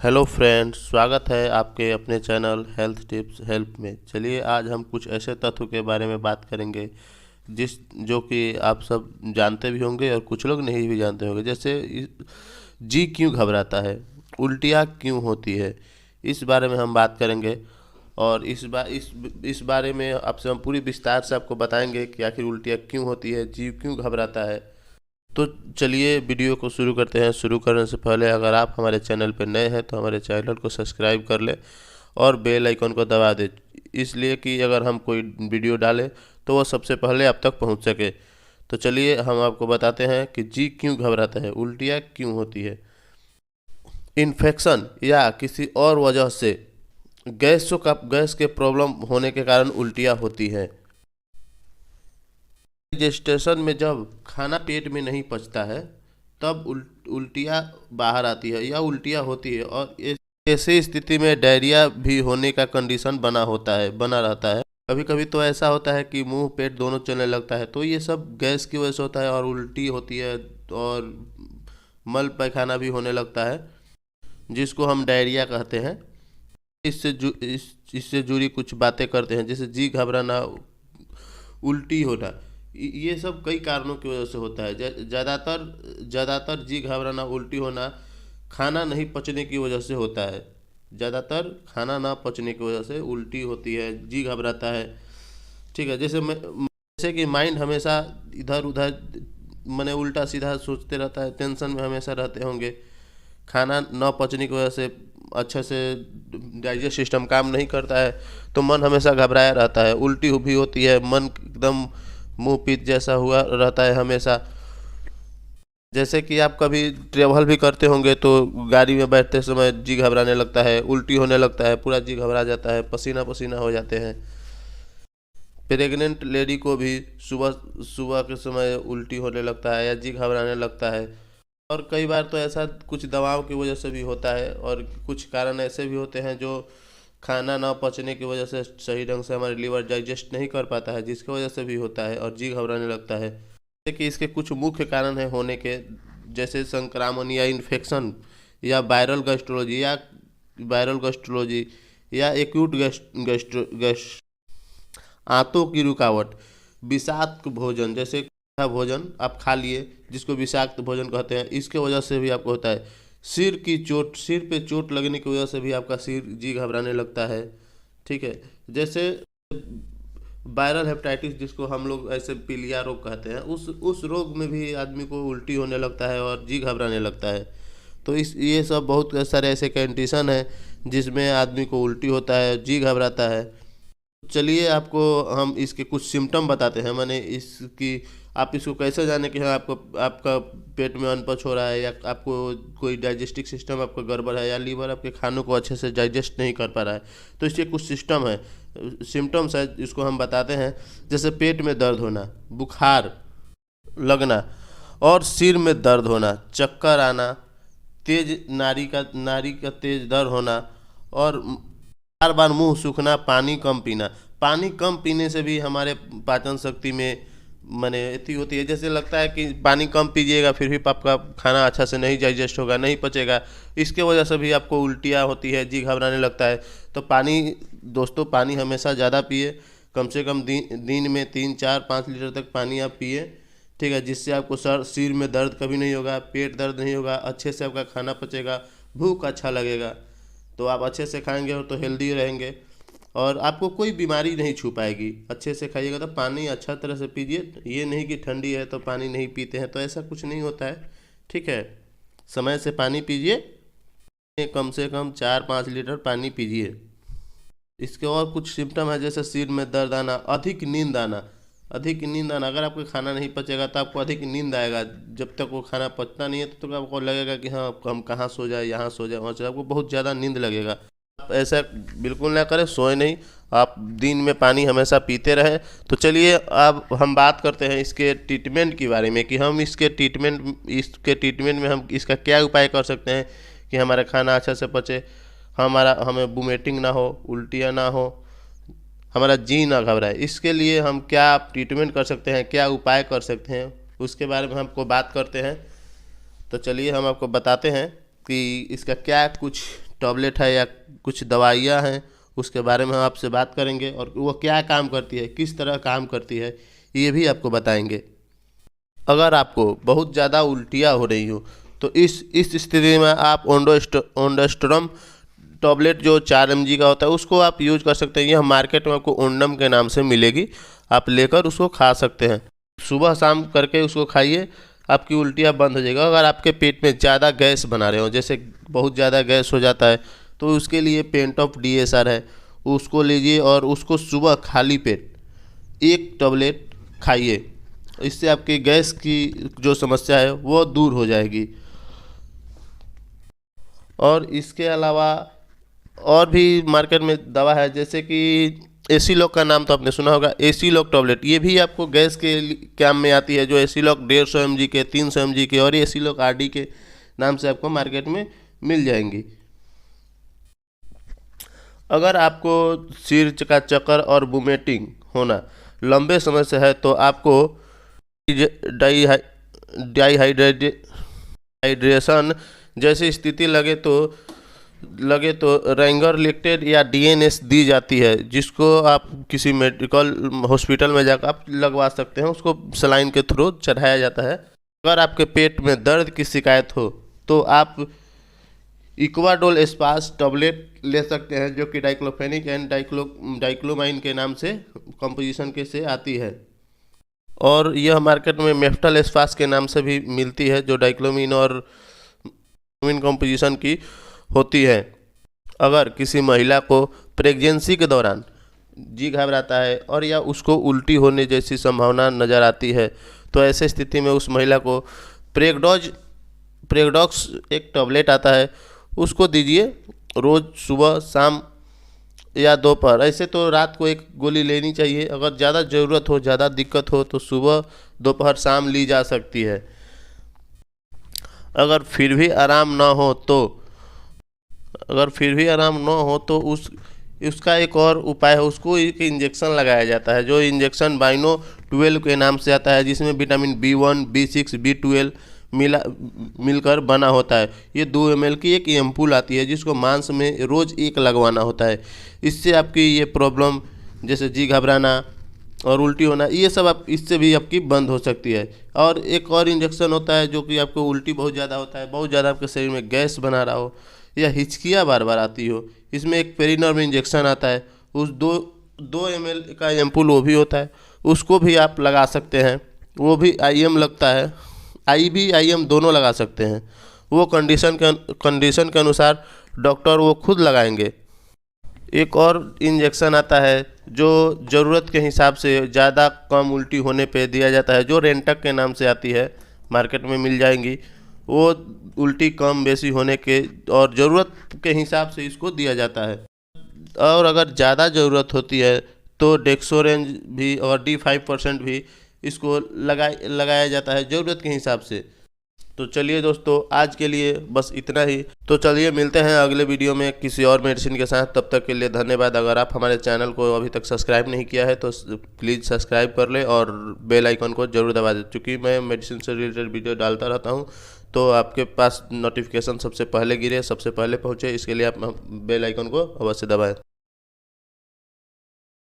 Hello friends, स्वागत है आपके अपने चैनल हेल्थ टिप्स हेल्प में। चलिए आज हम कुछ ऐसे तत्व के बारे में बात करेंगे जो कि आप सब जानते भी होंगे और कुछ लोग नहीं भी जानते होंगे। जैसे जी क्यों घबराता है, उल्टियाँ क्यों होती है, इस बारे में हम बात करेंगे। और इस बारे में आपसे हम पूरी विस्तार से आपको बताएंगे कि आखिर उल्टियाँ क्यों होती है, जी क्यों घबराता है। तो चलिए वीडियो को शुरू करते हैं। शुरू करने से पहले अगर आप हमारे चैनल पर नए हैं तो हमारे चैनल को सब्सक्राइब कर लें और बेल आइकन को दबा दें, इसलिए कि अगर हम कोई वीडियो डालें तो वो सबसे पहले आप तक पहुंच सके। तो चलिए हम आपको बताते हैं कि जी क्यों घबराता है, उल्टियाँ क्यों होती है। इन्फेक्शन या किसी और वजह से गैस के प्रॉब्लम होने के कारण उल्टियाँ होती हैं। डाइजेस्टेशन में जब खाना पेट में नहीं पचता है तब उल्टियाँ बाहर आती है या उल्टियाँ होती है, और ऐसी स्थिति में डायरिया भी होने का कंडीशन बना रहता है। कभी कभी तो ऐसा होता है कि मुंह पेट दोनों चलने लगता है, तो ये सब गैस की वजह से होता है और उल्टी होती है और मल पैखाना भी होने लगता है, जिसको हम डायरिया कहते हैं। इससे जुड़ी कुछ बातें करते हैं, जैसे जी घबराना, उल्टी होना। ये सब कई कारणों की वजह से होता है। ज़्यादातर जी घबराना, उल्टी होना खाना नहीं पचने की वजह से होता है। ज़्यादातर खाना ना पचने की वजह से उल्टी होती है, जी घबराता है। ठीक है, जैसे कि माइंड हमेशा इधर उधर मैंने उल्टा सीधा सोचते रहता है, टेंशन में हमेशा रहते होंगे। खाना न पचने की वजह से अच्छे से डाइजेस्ट सिस्टम काम नहीं करता है, तो मन हमेशा घबराया रहता है। उल्टी भी होती है, मन एकदम मुंह पीत जैसा हुआ रहता है हमेशा। जैसे कि आप कभी ट्रेवल भी करते होंगे तो गाड़ी में बैठते समय जी घबराने लगता है, उल्टी होने लगता है, पूरा जी घबरा जाता है, पसीना पसीना हो जाते हैं। प्रेग्नेंट लेडी को भी सुबह सुबह के समय उल्टी होने लगता है या जी घबराने लगता है। और कई बार तो ऐसा कुछ दवाओं की वजह से भी होता है, और कुछ कारण ऐसे भी होते हैं जो खाना ना पचने की वजह से सही ढंग से हमारे लीवर डाइजेस्ट नहीं कर पाता है, जिसकी वजह से भी होता है और जी घबराने लगता है। जैसे कि इसके कुछ मुख्य कारण है होने के, जैसे संक्रामण या इन्फेक्शन या वायरल गैस्ट्रोलॉजी या एक्यूट आंतों की रुकावट, विषाक्त भोजन, जैसे भोजन आप खा लिए जिसको विषाक्त भोजन कहते हैं, इसके वजह से भी आपको होता है। सिर पे चोट लगने की वजह से भी आपका सिर जी घबराने लगता है। ठीक है, जैसे वायरल हेपेटाइटिस, जिसको हम लोग ऐसे पीलिया रोग कहते हैं, उस रोग में भी आदमी को उल्टी होने लगता है और जी घबराने लगता है। तो ये सब बहुत सारे ऐसे कंडीशन है जिसमें आदमी को उल्टी होता है, जी घबराता है। चलिए आपको हम इसके कुछ सिम्टम बताते हैं। मैंने इसकी आप इसको कैसे जाने कि हाँ आपको आपका पेट में अनपच हो रहा है, या आपको कोई डाइजेस्टिव सिस्टम आपका गड़बड़ है, या लीवर आपके खानों को अच्छे से डाइजेस्ट नहीं कर पा रहा है। तो इसके कुछ सिम्टम्स है, इसको हम बताते हैं। जैसे पेट में दर्द होना, बुखार लगना और सिर में दर्द होना, चक्कर आना, नारी का तेज दर्द होना, और बार बार मुंह सूखना, पानी कम पीना। पानी कम पीने से भी हमारे पाचन शक्ति में माने इतनी होती है, जैसे लगता है कि पानी कम पीजिएगा फिर भी आपका खाना अच्छा से नहीं डाइजेस्ट होगा, नहीं पचेगा। इसके वजह से भी आपको उल्टियाँ होती है, जी घबराने लगता है। तो दोस्तों पानी हमेशा ज़्यादा पिए, कम से कम दिन में 3 4 5 लीटर तक पानी आप पिए। ठीक है, जिससे आपको सिर में दर्द कभी नहीं होगा, पेट दर्द नहीं होगा, अच्छे से आपका खाना पचेगा, भूख अच्छा लगेगा। तो आप अच्छे से खाएंगे और तो हेल्दी रहेंगे और आपको कोई बीमारी नहीं छू पाएगी। अच्छे से खाइएगा तो पानी अच्छा तरह से पीजिए, ये नहीं कि ठंडी है तो पानी नहीं पीते हैं, तो ऐसा कुछ नहीं होता है। ठीक है, समय से पानी पीजिए, कम से कम 4 5 लीटर पानी पीजिए। इसके और कुछ सिम्टम है, जैसे सिर में दर्द आना, अधिक नींद आना। अगर आपको खाना नहीं पचेगा तो आपको अधिक नींद आएगा। जब तक वो खाना पचता नहीं है तब तक आपको लगेगा कि हाँ हम कहाँ सो जाए, यहाँ सो जाए, वहाँ सो जाए, आपको बहुत ज़्यादा नींद लगेगा। आप ऐसा बिल्कुल ना करें, सोए नहीं, आप दिन में पानी हमेशा पीते रहें। तो चलिए अब हम बात करते हैं इसके ट्रीटमेंट के बारे में, कि हम इसके ट्रीटमेंट में हम इसका क्या उपाय कर सकते हैं कि हमारा खाना अच्छा से पचे, हमें वोमिटिंग ना हो, उल्टियाँ ना हो, हमारा जी ना घबराए। इसके लिए हम क्या ट्रीटमेंट कर सकते हैं, क्या उपाय कर सकते हैं, उसके बारे में हमको बात करते हैं। तो चलिए हम आपको बताते हैं कि इसका क्या कुछ टैबलेट है या कुछ दवाइयाँ हैं, उसके बारे में हम आपसे बात करेंगे और वो क्या काम करती है, किस तरह काम करती है, ये भी आपको बताएंगे। अगर आपको बहुत ज़्यादा उल्टियाँ हो रही हो तो इस स्थिति में आप ओंडास्ट्रम टॉबलेट जो 4 mg का होता है उसको आप यूज कर सकते हैं। यह मार्केट में आपको ओंडम के नाम से मिलेगी, आप लेकर उसको खा सकते हैं। सुबह शाम करके उसको खाइए, आपकी उल्टियाँ बंद हो जाएगा। अगर आपके पेट में ज़्यादा गैस बना रहे हो, जैसे बहुत ज़्यादा गैस हो जाता है, तो उसके लिए पेंटॉप DSR है, उसको लीजिए और उसको सुबह खाली पेट 1 टैबलेट खाइए। इससे आपकी गैस की जो समस्या है वो दूर हो जाएगी। और इसके अलावा और भी मार्केट में दवा है, जैसे कि एसीलॉक का नाम तो आपने सुना होगा। एसीलॉक टैबलेट ये भी आपको गैस के काम में आती है, जो एसीलॉक 150 mg के, 300 mg के और एसीलॉक RD के नाम से आपको मार्केट में मिल जाएंगी। अगर आपको सिर का चक्कर और वोमिटिंग होना लंबे समय से है तो आपको डाइहाइड्रेशन जैसी स्थिति लगे तो रैंगर लिक्टेड या DNS दी जाती है, जिसको आप किसी मेडिकल हॉस्पिटल में जाकर आप लगवा सकते हैं। उसको सलाइन के थ्रू चढ़ाया जाता है। अगर आपके पेट में दर्द की शिकायत हो तो आप इक्वाडोल स्पास टैबलेट ले सकते हैं, जो कि डाइक्लोफेनिक एंड डाइक्लोमाइन के नाम से कंपोजिशन के से आती है। और यह मार्केट में मेफ्टल स्पास के नाम से भी मिलती है, जो डाइक्लोमिन और कंपोजिशन की होती है। अगर किसी महिला को प्रेगनेंसी के दौरान जी घबराता है और या उसको उल्टी होने जैसी संभावना नज़र आती है, तो ऐसे स्थिति में उस महिला को प्रेगडॉक्स एक टैबलेट आता है, उसको दीजिए रोज़ सुबह शाम या दोपहर। ऐसे तो रात को 1 गोली लेनी चाहिए। अगर ज़्यादा ज़रूरत हो, ज़्यादा दिक्कत हो तो सुबह दोपहर शाम ली जा सकती है। अगर फिर भी आराम ना हो तो उसका एक और उपाय है, उसको एक इंजेक्शन लगाया जाता है, जो इंजेक्शन बाइनो 12 के नाम से आता है, जिसमें विटामिन B1, B6, B12 मिलकर बना होता है। ये 2 ml की एक एम्पूल आती है, जिसको मांस में रोज़ 1 लगवाना होता है। इससे आपकी ये प्रॉब्लम जैसे जी घबराना और उल्टी होना, ये सब आप इससे भी आपकी बंद हो सकती है। और एक और इंजेक्शन होता है, जो कि आपको उल्टी बहुत ज़्यादा होता है, बहुत ज़्यादा आपके शरीर में गैस बना रहा हो या हिचकियाँ बार बार आती हो, इसमें एक पेरिनर्व इंजेक्शन आता है। उस 2 ml का एम्पूल वो भी होता है, उसको भी आप लगा सकते हैं। वो भी IM लगता है, IV IM दोनों लगा सकते हैं। वो कंडीशन के अनुसार डॉक्टर वो खुद लगाएंगे। एक और इंजेक्शन आता है जो ज़रूरत के हिसाब से ज़्यादा कम उल्टी होने पे दिया जाता है, जो रेंटक के नाम से आती है, मार्केट में मिल जाएंगी। वो उल्टी कम बेसी होने के और ज़रूरत के हिसाब से इसको दिया जाता है। और अगर ज़्यादा ज़रूरत होती है तो डेक्सोरेंज भी और D5% भी इसको लगाया जाता है ज़रूरत के हिसाब से। तो चलिए दोस्तों, आज के लिए बस इतना ही। तो चलिए मिलते हैं अगले वीडियो में किसी और मेडिसिन के साथ। तब तक के लिए धन्यवाद। अगर आप हमारे चैनल को अभी तक सब्सक्राइब नहीं किया है तो प्लीज़ सब्सक्राइब कर ले और बेल आइकन को जरूर दबा दें, क्योंकि मैं मेडिसिन से रिलेटेड वीडियो डालता रहता हूं, तो आपके पास नोटिफिकेशन सबसे पहले गिरे, सबसे पहले पहुँचे। इसके लिए आप बेल आइकन को अवश्य दबाएँ।